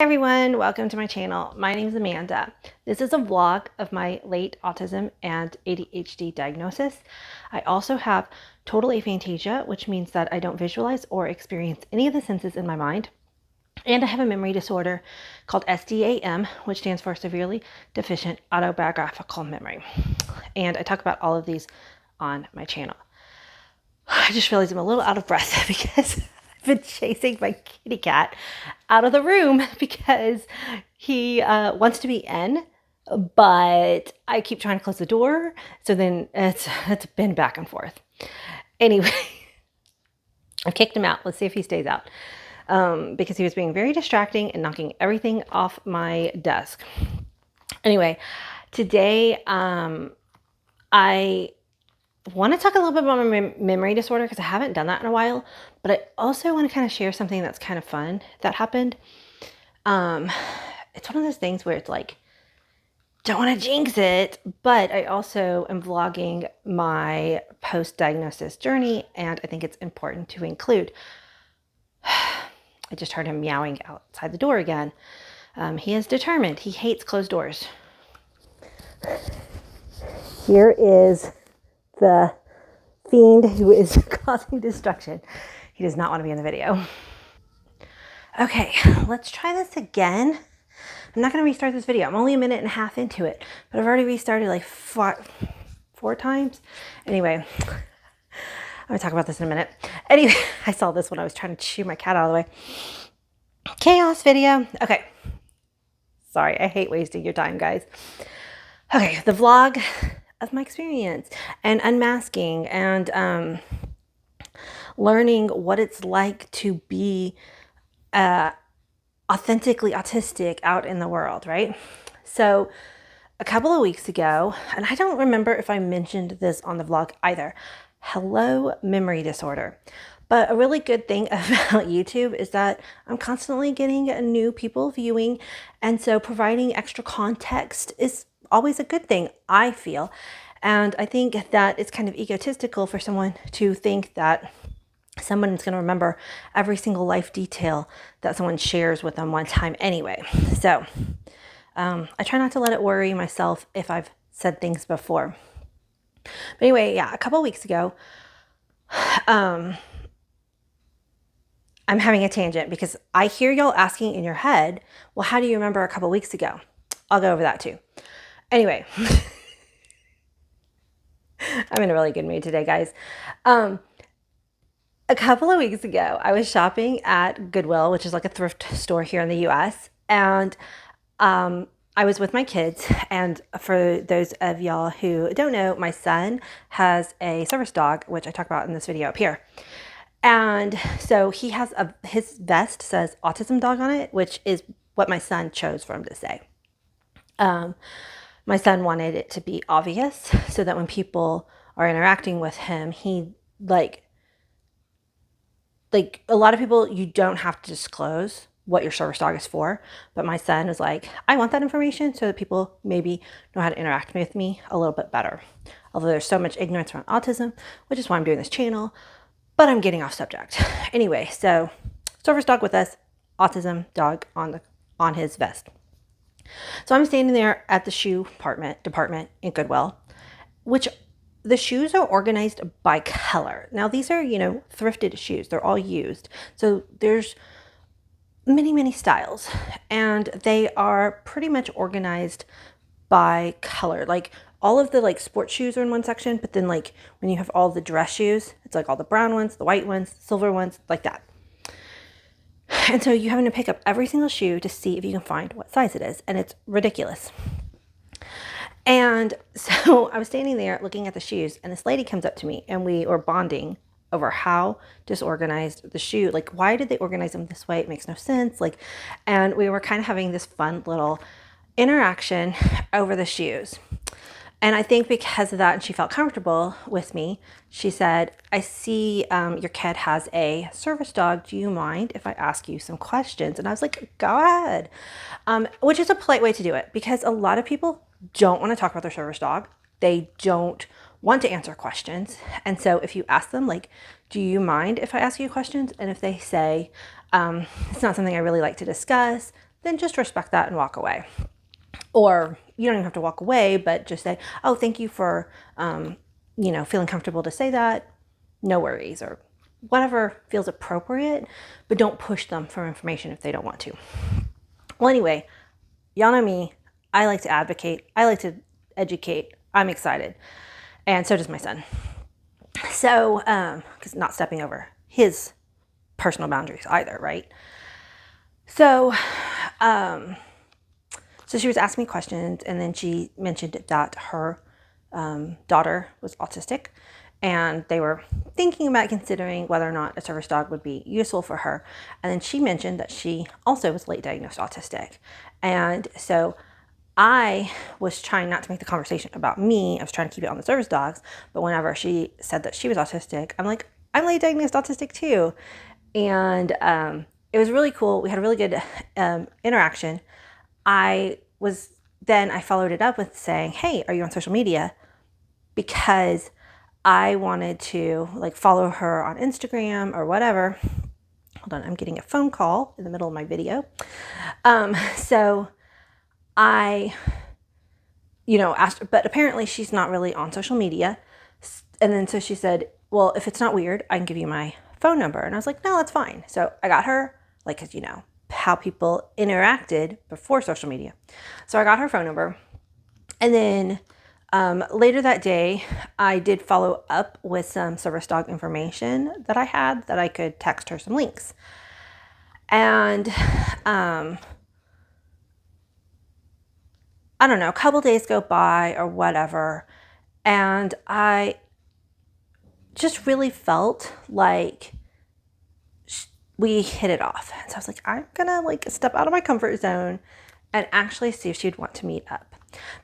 Everyone, welcome to my channel. My name is Amanda. This is a vlog of my late autism and ADHD diagnosis. I also have total aphantasia, which means that I don't visualize or experience any of the senses in my mind. And I have a memory disorder called SDAM, which stands for Severely Deficient Autobiographical Memory. And I talk about all of these on my channel. I just realized I'm a little out of breath because I've been chasing my kitty cat out of the room because he wants to be in, but I keep trying to close the door. So then it's been back and forth. Anyway, I've kicked him out. Let's see if he stays out because he was being very distracting and knocking everything off my desk. Anyway, today I want to talk a little bit about my memory disorder because I haven't done that in a while, but I also want to kind of share something that's kind of fun that happened. It's one of those things where it's like, don't want to jinx it, but I also am vlogging my post-diagnosis journey, and I think it's important to include. I just heard him meowing outside the door again. He is determined. He hates closed doors. Here is the fiend who is causing destruction. He does not want to be in the video. Okay, let's try this again. I'm not going to restart this video. I'm only a minute and a half into it, but I've already restarted like four times. Anyway, I'm going to talk about this in a minute. Anyway, I saw this when I was trying to shoo my cat out of the way. Chaos video. Okay. Sorry, I hate wasting your time, guys. Okay, the vlog of my experience and unmasking and learning what it's like to be authentically autistic out in the world, right? So a couple of weeks ago, and I don't remember if I mentioned this on the vlog either, hello memory disorder. But a really good thing about YouTube is that I'm constantly getting new people viewing, and so providing extra context is always a good thing, I feel. And I think that it's kind of egotistical for someone to think that someone is going to remember every single life detail that someone shares with them one time anyway. So I try not to let it worry myself if I've said things before. But anyway, yeah, a couple of weeks ago, I'm having a tangent because I hear y'all asking in your head, well, how do you remember a couple of weeks ago? I'll go over that too. Anyway, I'm in a really good mood today, guys. A couple of weeks ago, I was shopping at Goodwill, which is like a thrift store here in the US, and I was with my kids. And for those of y'all who don't know, my son has a service dog, which I talk about in this video up here. And so he has his vest says Autism dog on it, which is what my son chose for him to say. My son wanted it to be obvious so that when people are interacting with him, he like a lot of people, you don't have to disclose what your service dog is for. But my son was like, I want that information so that people maybe know how to interact with me a little bit better. Although there's so much ignorance around autism, which is why I'm doing this channel, but I'm getting off subject. Anyway, so service dog with us, autism dog on his vest. So I'm standing there at the shoe department in Goodwill, which the shoes are organized by color. Now these are, thrifted shoes. They're all used. So there's many, many styles, and they are pretty much organized by color. Like all of the sports shoes are in one section, but then like when you have all the dress shoes, it's like all the brown ones, the white ones, silver ones, like that. And so you're having to pick up every single shoe to see if you can find what size it is. And it's ridiculous. And so I was standing there looking at the shoes, and this lady comes up to me, and we were bonding over how disorganized the shoe, like why did they organize them this way? It makes no sense. And we were kind of having this fun little interaction over the shoes. And I think because of that, and she felt comfortable with me, she said, I see your kid has a service dog. Do you mind if I ask you some questions? And I was like, go ahead. Which is a polite way to do it, because a lot of people don't want to talk about their service dog. They don't want to answer questions. And so if you ask them, like, do you mind if I ask you questions? And if they say, it's not something I really like to discuss, then just respect that and walk away. Or you don't even have to walk away, but just say, oh, thank you for, feeling comfortable to say that. No worries, or whatever feels appropriate, but don't push them for information if they don't want to. Well, anyway, y'all know me. I like to advocate. I like to educate. I'm excited. And so does my son. So, because not stepping over his personal boundaries either, right? So, so she was asking me questions, and then she mentioned that her daughter was autistic, and they were thinking about considering whether or not a service dog would be useful for her. And then she mentioned that she also was late diagnosed autistic. And so I was trying not to make the conversation about me. I was trying to keep it on the service dogs. But whenever she said that she was autistic, I'm like, I'm late diagnosed autistic too. And it was really cool. We had a really good interaction. I followed it up with saying, hey, are you on social media? Because I wanted to follow her on Instagram or whatever. Hold on, I'm getting a phone call in the middle of my video. So I, asked her, but apparently she's not really on social media. And then so she said, well, if it's not weird, I can give you my phone number. And I was like, no, that's fine. So I got her, because how people interacted before social media. So I got her phone number. And then later that day, I did follow up with some service dog information that I had that I could text her some links. And I don't know, a couple days go by or whatever, and I just really felt like we hit it off. So I was like, I'm gonna step out of my comfort zone and actually see if she'd want to meet up.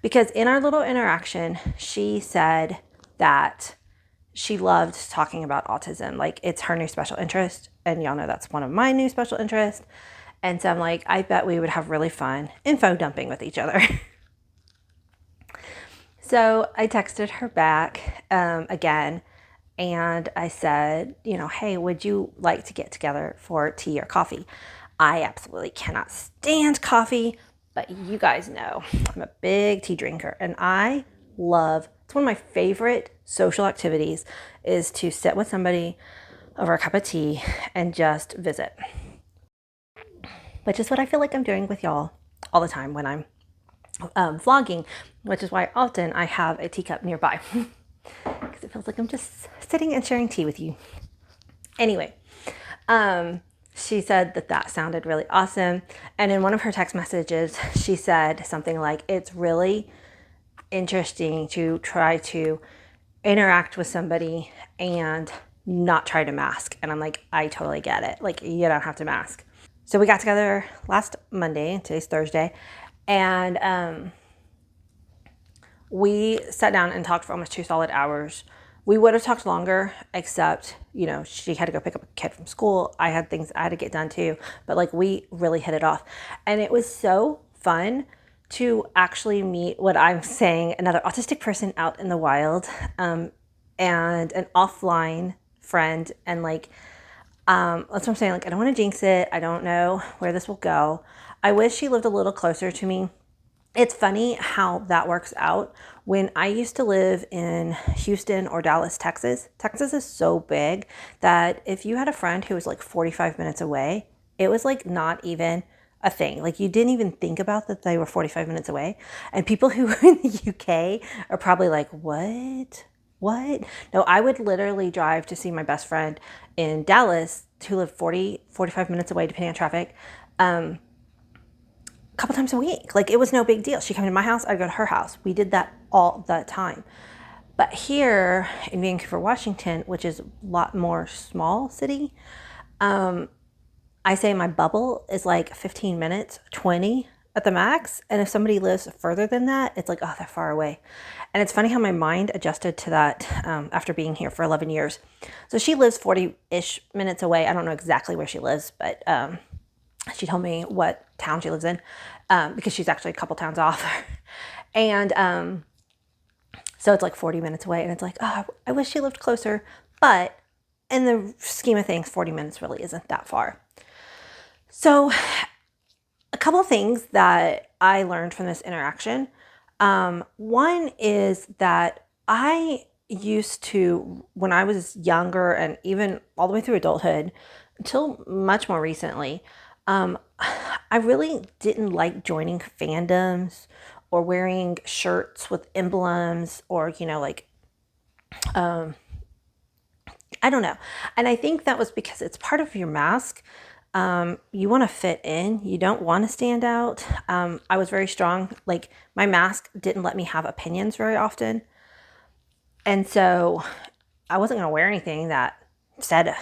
Because in our little interaction, she said that she loved talking about autism. It's her new special interest. And y'all know that's one of my new special interests. And so I'm like, I bet we would have really fun info dumping with each other. So I texted her back again. And I said, hey, would you like to get together for tea or coffee? I absolutely cannot stand coffee, but you guys know I'm a big tea drinker, and it's one of my favorite social activities is to sit with somebody over a cup of tea and just visit. Which is what I feel like I'm doing with y'all all the time when I'm vlogging, which is why often I have a teacup nearby. Because it feels like I'm just sitting and sharing tea with you. Anyway, she said that sounded really awesome. And in one of her text messages, she said something like, it's really interesting to try to interact with somebody and not try to mask. And I'm like, I totally get it. You don't have to mask. So we got together last Monday, today's Thursday, and we sat down and talked for almost 2 solid hours. We would have talked longer, except, she had to go pick up a kid from school. I had things I had to get done too, but we really hit it off. And it was so fun to actually meet what I'm saying, another autistic person out in the wild, and an offline friend. And that's what I'm saying. I don't want to jinx it. I don't know where this will go. I wish she lived a little closer to me. It's funny how that works out. When I used to live in Houston or Dallas, Texas is so big that if you had a friend who was 45 minutes away, it was not even a thing. You didn't even think about that they were 45 minutes away. And people who are in the UK are probably like, what? No, I would literally drive to see my best friend in Dallas who lived 45 minutes away, depending on traffic, a couple times a week. It was no big deal. She'd come to my house, I'd go to her house. We did that all the time. But here in Vancouver, Washington, which is a lot more small city, I say my bubble is 15 minutes, 20 at the max. And if somebody lives further than that, it's oh, they're far away. And it's funny how my mind adjusted to that after being here for 11 years. So she lives 40-ish minutes away. I don't know exactly where she lives, but she told me what town she lives in because she's actually a couple towns off. And so it's 40 minutes away. And it's oh, I wish she lived closer. But in the scheme of things, 40 minutes really isn't that far. So a couple of things that I learned from this interaction. One is that I used to, when I was younger and even all the way through adulthood, until much more recently, I really didn't like joining fandoms or wearing shirts with emblems or, I don't know. And I think that was because it's part of your mask. You want to fit in. You don't want to stand out. I was very strong. Like my mask didn't let me have opinions very often. And so I wasn't going to wear anything that said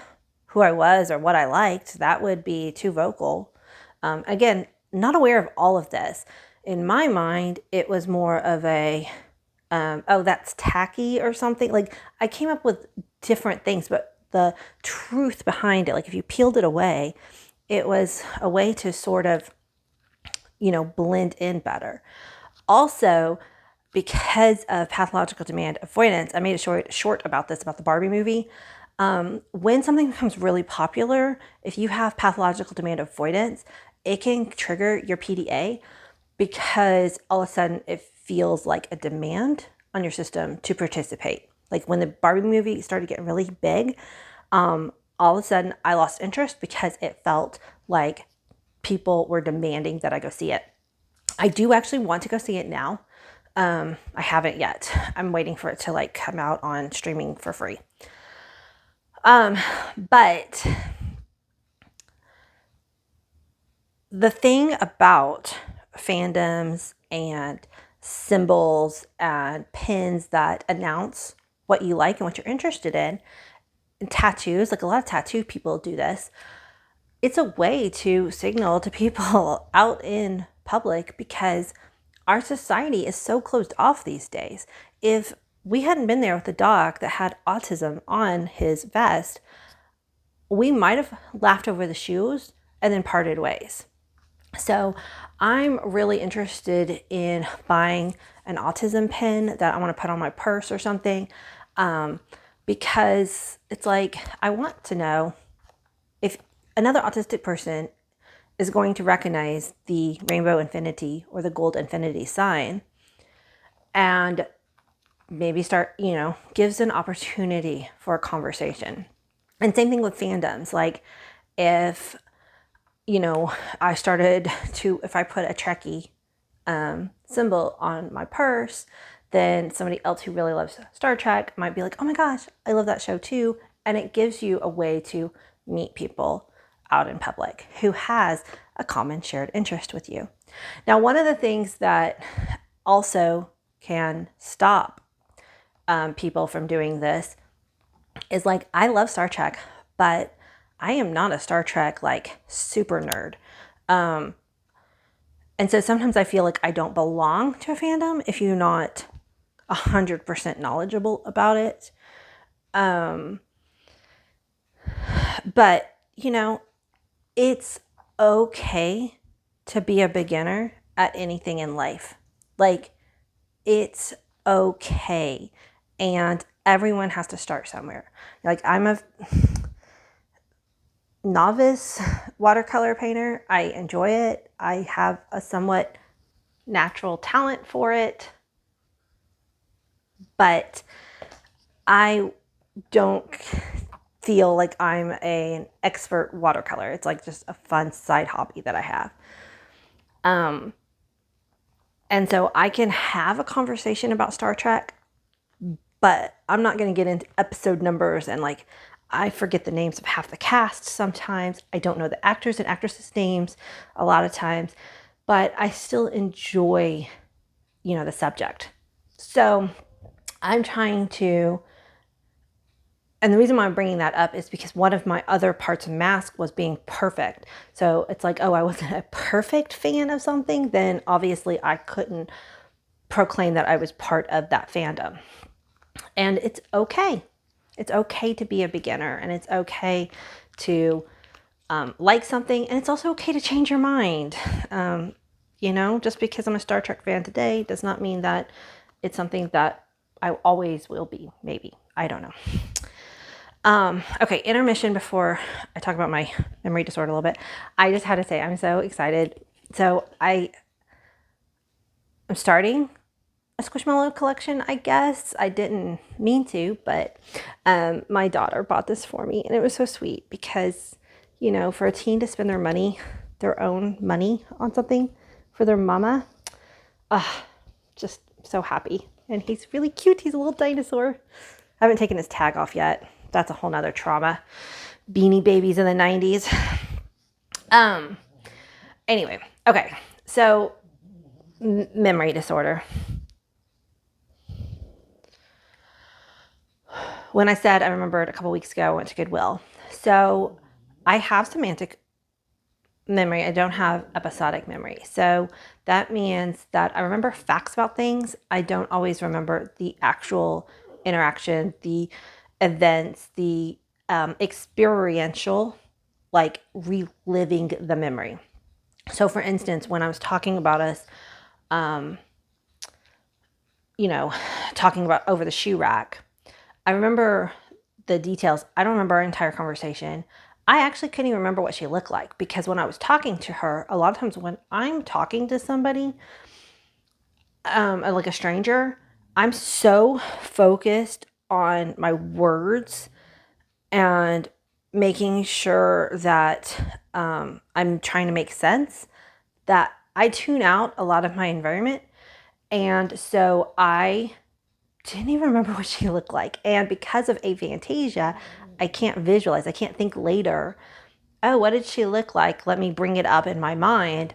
who I was or what I liked. That would be too vocal. Again, not aware of all of this. In my mind, it was more of a, oh, that's tacky or something. Like I came up with different things, but the truth behind it, like if you peeled it away, it was a way to sort of, blend in better. Also, because of pathological demand avoidance, I made a short about this, about the Barbie movie. When something becomes really popular, if you have pathological demand avoidance, it can trigger your PDA because all of a sudden it feels like a demand on your system to participate. Like when the Barbie movie started getting really big, all of a sudden I lost interest because it felt like people were demanding that I go see it. I do actually want to go see it now. I haven't yet. I'm waiting for it to come out on streaming for free. But the thing about fandoms and symbols and pins that announce what you like and what you're interested in, and tattoos, like a lot of tattoo people do this, it's a way to signal to people out in public because our society is so closed off these days. If we hadn't been there with the dog that had autism on his vest, we might have laughed over the shoes and then parted ways. So I'm really interested in buying an autism pin that I want to put on my purse or something, because it's like I want to know if another autistic person is going to recognize the rainbow infinity or the gold infinity sign and maybe start, gives an opportunity for a conversation. And same thing with fandoms. Like if, I started to, if I put a Trekkie symbol on my purse, then somebody else who really loves Star Trek might be like, oh my gosh, I love that show too. And it gives you a way to meet people out in public who has a common shared interest with you. Now, one of the things that also can stop people from doing this is I love Star Trek, but I am not a Star Trek super nerd. And so sometimes I feel like I don't belong to a fandom if you're not 100% knowledgeable about it. But, it's okay to be a beginner at anything in life. It's okay. And everyone has to start somewhere. I'm a novice watercolor painter. I enjoy it. I have a somewhat natural talent for it. But I don't feel like I'm an expert watercolor. It's just a fun side hobby that I have. And so I can have a conversation about Star Trek, but I'm not going to get into episode numbers and I forget the names of half the cast sometimes. I don't know the actors and actresses' names a lot of times, but I still enjoy, the subject. So I'm trying to, and the reason why I'm bringing that up is because one of my other parts of mask was being perfect. So it's oh, I wasn't a perfect fan of something, then obviously I couldn't proclaim that I was part of that fandom. And it's okay. It's okay to be a beginner, and it's okay to like something, and it's also okay to change your mind. Just because I'm a Star Trek fan today does not mean that it's something that I always will be, maybe. I don't know. Okay, intermission before I talk about my memory disorder a little bit. I just had to say I'm so excited So I'm starting a Squishmallow collection, I guess. I didn't mean to, but my daughter bought this for me, and it was so sweet because, for a teen to spend their own money on something for their mama, just so happy. And he's really cute. He's a little dinosaur. I haven't taken his tag off yet. That's a whole nother trauma. Beanie Babies in the 90s. Anyway, okay. So memory disorder. When I said I remembered a couple weeks ago, I went to Goodwill. So I have semantic memory. I don't have episodic memory. So that means that I remember facts about things. I don't always remember the actual interaction, the events, the experiential, like reliving the memory. So for instance, when I was talking about us, talking about over the shoe rack, I remember the details. I don't remember our entire conversation. I actually couldn't even remember what she looked like because when I was talking to her, a lot of times when I'm talking to somebody, like a stranger, I'm so focused on my words and making sure that I'm trying to make sense that I tune out a lot of my environment. And so I didn't even remember what she looked like. And because of aphantasia, I can't visualize. I can't think later, oh, what did she look like? Let me bring it up in my mind.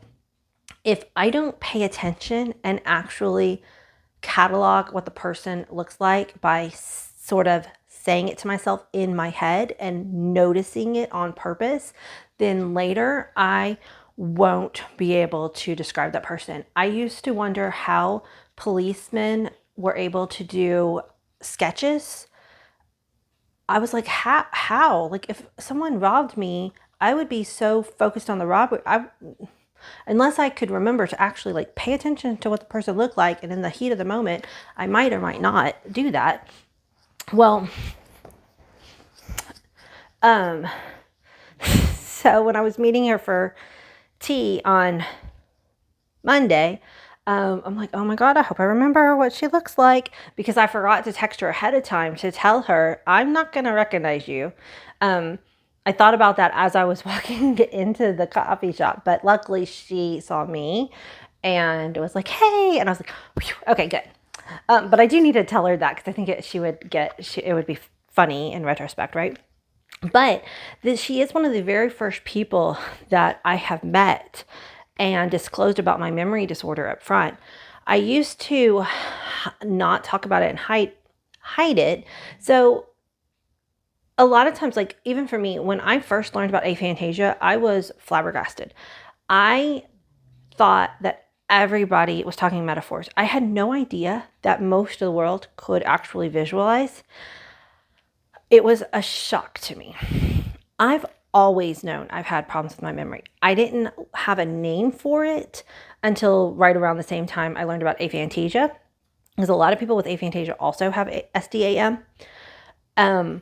If I don't pay attention and actually catalog what the person looks like by sort of saying it to myself in my head and noticing it on purpose, then later I won't be able to describe that person. I used to wonder how policemen were able to do sketches. I was like, how? Like if someone robbed me, I would be so focused on the robbery. Unless I could remember to actually like pay attention to what the person looked like, and in the heat of the moment, I might or might not do that. Well, so when I was meeting her for tea on Monday, I'm like, oh my God, I hope I remember what she looks like, because I forgot to text her ahead of time to tell her, I'm not going to recognize you. I thought about that as I was walking into the coffee shop, but luckily she saw me and was like, hey, and I was like, okay, good. But I do need to tell her that because I think it would be funny in retrospect, right? But she is one of the very first people that I have met and disclosed about my memory disorder up front. I used to not talk about it and hide it. So a lot of times, like even for me, when I first learned about aphantasia, I was flabbergasted. I thought that everybody was talking metaphors. I had no idea that most of the world could actually visualize. It was a shock to me. I've always known I've had problems with my memory. I didn't have a name for it until right around the same time I learned about aphantasia, because a lot of people with aphantasia also have SDAM. And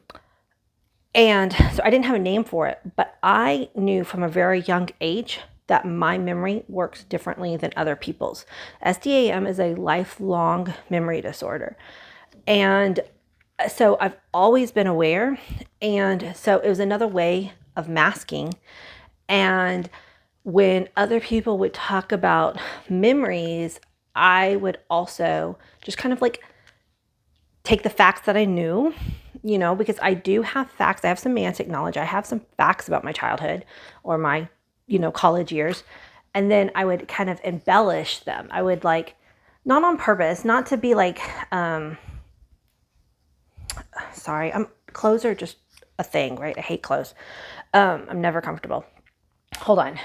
so I didn't have a name for it, but I knew from a very young age that my memory works differently than other people's. SDAM is a lifelong memory disorder. And so I've always been aware. And so it was another way of masking. And when other people would talk about memories, I would also just kind of like take the facts that I knew, because I do have facts. I have semantic knowledge. I have some facts about my childhood or my, college years. And then I would kind of embellish them. I would like, not on purpose, not to be like, sorry, clothes are just a thing, right? I hate clothes. I'm never comfortable. Hold on.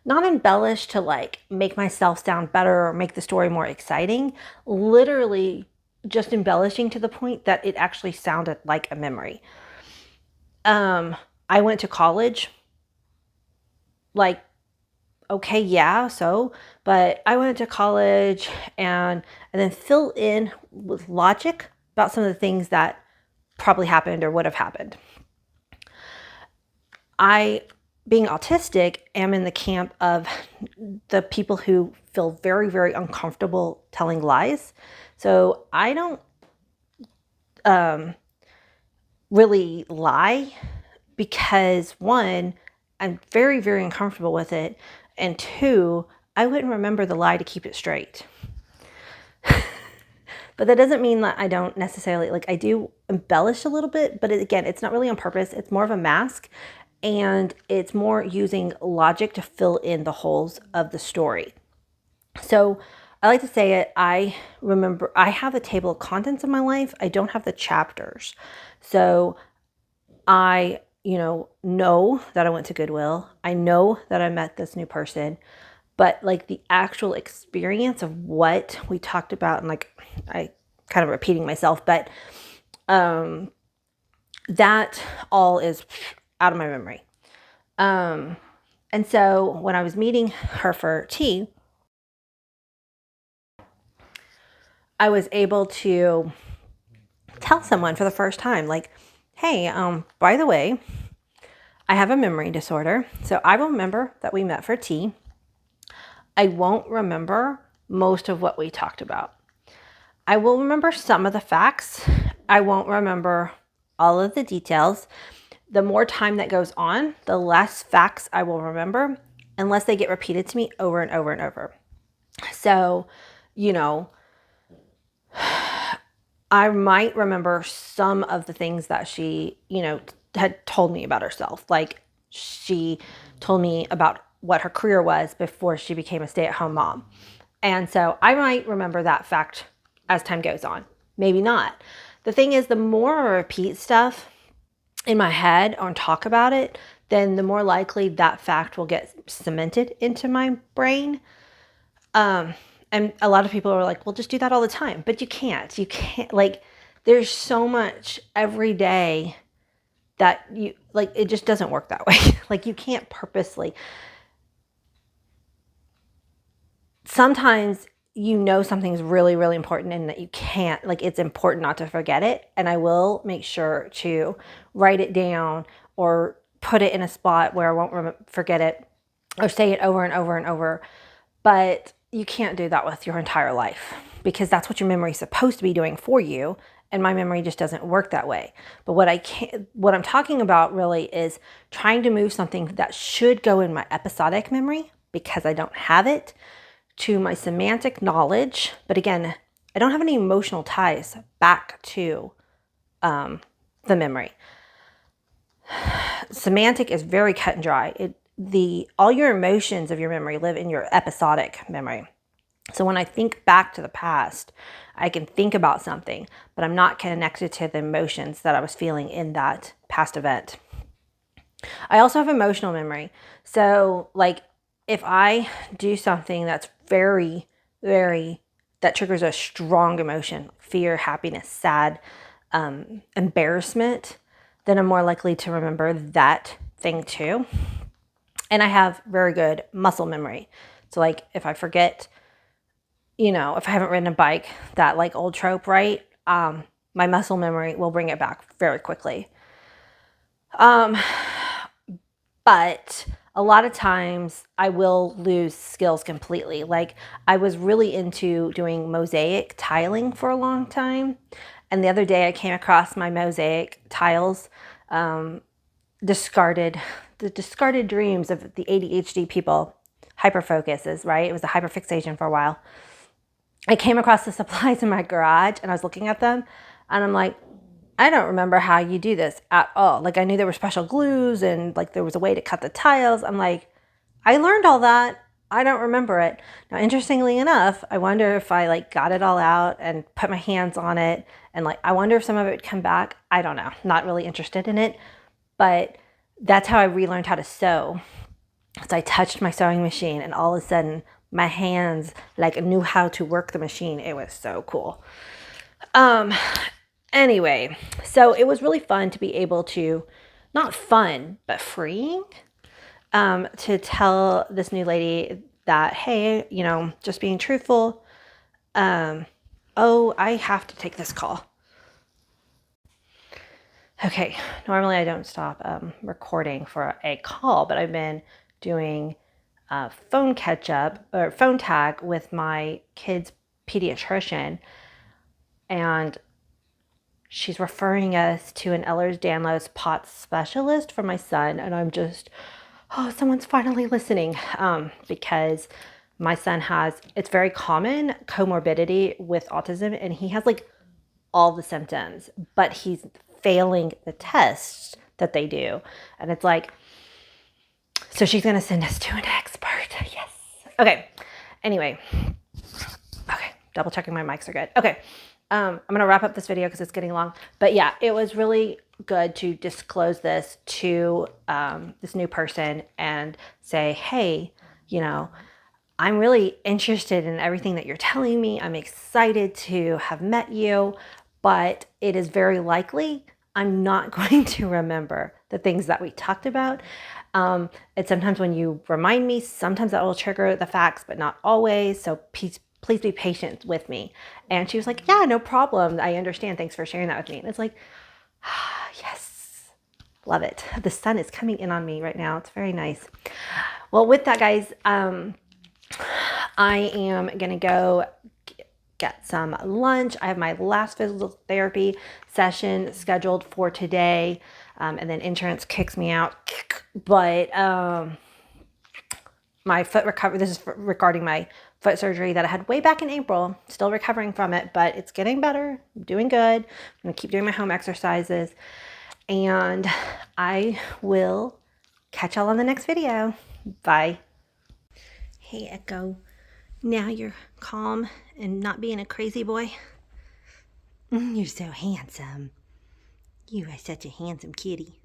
Not embellish to like make myself sound better or make the story more exciting. Literally just embellishing to the point that it actually sounded like a memory. I went to college. Like, okay, yeah, but I went to college and then fill in with logic about some of the things that probably happened or would have happened. I being autistic, am in the camp of the people who feel very, very uncomfortable telling lies. So I don't really lie because, one, I'm very, very uncomfortable with it. And two, I wouldn't remember the lie to keep it straight. But that doesn't mean that I don't necessarily, like, I do embellish a little bit, but again, it's not really on purpose. It's more of a mask, and it's more using logic to fill in the holes of the story. So I like to say it, I remember, I have a table of contents in my life. I don't have the chapters. So I, know that I went to Goodwill. I know that I met this new person, but like the actual experience of what we talked about, and like, I kind of repeating myself, but that all is out of my memory. And so when I was meeting her for tea, I was able to tell someone for the first time, like, hey, by the way, I have a memory disorder. So I will remember that we met for tea. I won't remember most of what we talked about. I will remember some of the facts. I won't remember all of the details. The more time that goes on, the less facts I will remember, unless they get repeated to me over and over and over. So, I might remember some of the things that she, had told me about herself. Like, she told me about what her career was before she became a stay-at-home mom. And so I might remember that fact as time goes on. Maybe not. The thing is, the more I repeat stuff in my head or talk about it, then the more likely that fact will get cemented into my brain. And a lot of people are like, well, just do that all the time. But you can't. Like, there's so much every day that it just doesn't work that way. Like, you can't purposely. Sometimes something's really, really important and that you can't, like, it's important not to forget it. And I will make sure to write it down or put it in a spot where I won't forget it or say it over and over and over. But you can't do that with your entire life, because that's what your memory is supposed to be doing for you. And my memory just doesn't work that way. But what I'm talking about really is trying to move something that should go in my episodic memory, because I don't have it, to my semantic knowledge. But again, I don't have any emotional ties back to the memory. Semantic is very cut and dry. All your emotions of your memory live in your episodic memory. So when I think back to the past, I can think about something, but I'm not connected to the emotions that I was feeling in that past event. I also have emotional memory. So, like, if I do something that's very, very, that triggers a strong emotion, fear, happiness, sad, embarrassment, then I'm more likely to remember that thing too. And I have very good muscle memory. So, like, if I forget, if I haven't ridden a bike, that, like, old trope, right? My muscle memory will bring it back very quickly. But a lot of times I will lose skills completely. Like, I was really into doing mosaic tiling for a long time. And the other day I came across my mosaic tiles, discarded dreams of the ADHD people, hyperfocuses, right? It was a hyperfixation for a while. I came across the supplies in my garage and I was looking at them and I'm like, I don't remember how you do this at all. Like, I knew there were special glues and, like, there was a way to cut the tiles. I'm like, I learned all that. I don't remember it. Now, interestingly enough, I wonder if I, like, got it all out and put my hands on it and, like, I wonder if some of it would come back. I don't know. Not really interested in it. But that's how I relearned how to sew. So I touched my sewing machine and all of a sudden my hands, like, knew how to work the machine. It was so cool. Anyway, so it was really fun to be able to, not fun, but freeing, to tell this new lady that, hey, just being truthful. Oh, I have to take this call. Okay, normally I don't stop recording for a call, but I've been doing phone catch up or phone tag with my kid's pediatrician, and she's referring us to an Ehlers-Danlos POTS specialist for my son. And I'm just, oh, someone's finally listening, because my son has, it's very common comorbidity with autism, and he has like all the symptoms, but he's failing the tests that they do. And it's like, so she's going to send us to an expert. Yes. Okay. Anyway. Okay. Double checking my mics are good. Okay. I'm going to wrap up this video because it's getting long. But yeah, it was really good to disclose this to this new person and say, hey, you know, I'm really interested in everything that you're telling me. I'm excited to have met you, but it is very likely I'm not going to remember the things that we talked about. And sometimes when you remind me, sometimes that will trigger the facts, but not always. So please be patient with me. And she was like, yeah, no problem. I understand. Thanks for sharing that with me. And it's like, ah, yes, love it. The sun is coming in on me right now. It's very nice. Well, with that, guys, I am going to go get some lunch. I have my last physical therapy session scheduled for today, and then insurance kicks me out. But my foot recovery, this is regarding my foot surgery that I had way back in April. Still recovering from it, but it's getting better. I'm doing good. I'm going to keep doing my home exercises, and I will catch y'all on the next video. Bye. Hey, Echo. Now you're calm and not being a crazy boy? You're so handsome. You are such a handsome kitty.